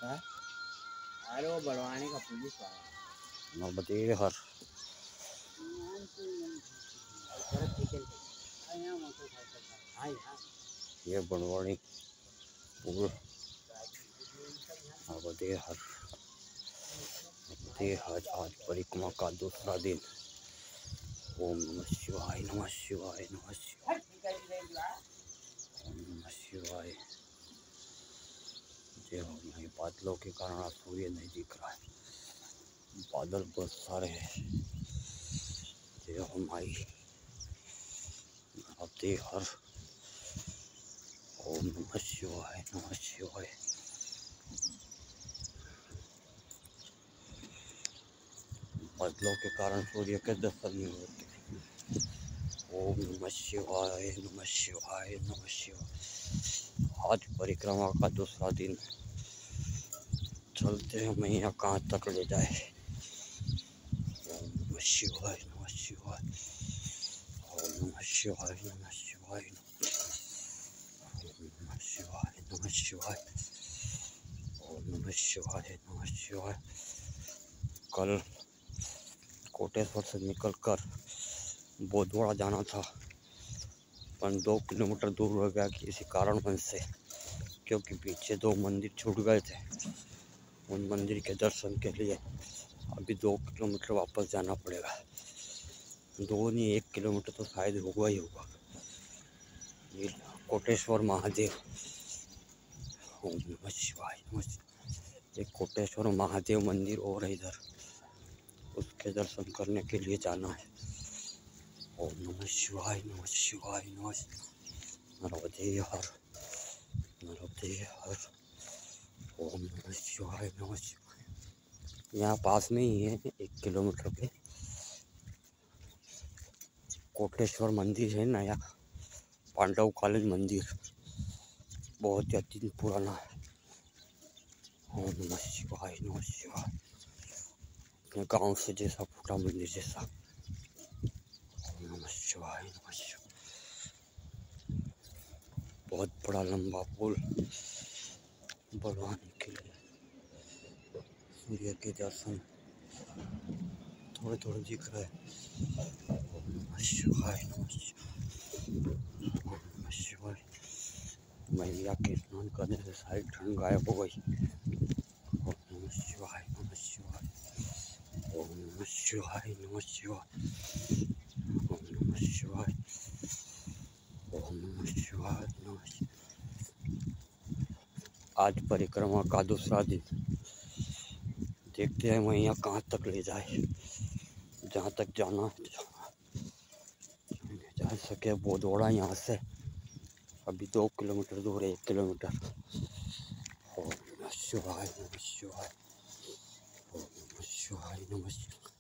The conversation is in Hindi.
हाँ? अरे वो बड़वानी का पुलिस वाला नर्मदे हर ये बनवाड़ी पुल नर्मदे हर नर्मदे हर आज परिक्रमा का दूसरा दिन। ओम नमः शिवाय नमः शिवाय नमः शिवाय ओम नमः शिवाय। जय हो। ये बादलों के कारण आज सूर्य नहीं दिख रहा है, बादल बहुत सारे हैं। जय हो माई नर्मदे हर। ओम नमः शिवाय नमः शिवाय। बादलों के कारण सूर्य के दर्शन नहीं होते। ओम नमः शिवाय नमः शिवाय नमः शिवाय। आज परिक्रमा का दूसरा दिन। चलते हैं मैया कहाँ तक ले जाए। ओम नमः शिवाय नमः शिवाय। ओम नमः शिवाय नमः शिवाय। ओम नमः शिवाय नमः शिवाय। ओम नमः शिवाय नमः शिवाय। कल कोटेश्वर से निकलकर बोधवाड़ा जाना था, पर 2 किलोमीटर दूर हो गया किसी कारणवश से, क्योंकि पीछे 2 मंदिर छूट गए थे। उन मंदिर के दर्शन के लिए अभी 2 किलोमीटर वापस जाना पड़ेगा। 2 नहीं 1 किलोमीटर तो शायद होगा ही होगा। ये कोटेश्वर महादेव। ओम नमः शिवाय नमः शिवाय। एक कोटेश्वर महादेव मंदिर और है इधर, उसके दर्शन करने के लिए जाना है। ओम नमः शिवाय नमः शिवाय नमः नर्मदे हर नर्मदे हर। ओम नमः शिवाय नमः शिवाय। यहाँ पास में ही है 1 किलोमीटर पे कोटेश्वर मंदिर है नया, पांडव कालीन मंदिर, बहुत ही अति पुराना है। ओम नमः शिवाय नमः शिवाय। अपने गांव से जैसा फूटा मंदिर जैसा। ओम नमः शिवाय नमः शिवाय। बहुत बड़ा लंबा पुल बनवाने के लिए सूर्य के दर्शन थोड़े थोड़े दिख रहे हैं। ओम नमः शिवाय नमः शिवाय। ओम नमः शिवाय। मैया के स्नान करने से सारी ठंड गायब हो गई। ओम नमः शिवाय नमः शिवाय। ओम नमः शिवाय नमः शिवाय। ओम नमः शिवाय। ओम नमः शिवाय नमः शिवाय। आज परिक्रमा का दूसरा दिन। देखते हैं मैया कहाँ तक ले जाए, जहाँ तक जाना जा सके। बोधवाड़ा यहाँ से अभी 2 किलोमीटर दूर है, 1 किलोमीटर। ओम नमः शिवाय नमः शिवाय। ओम नमः शिवाय नमः शिवाय।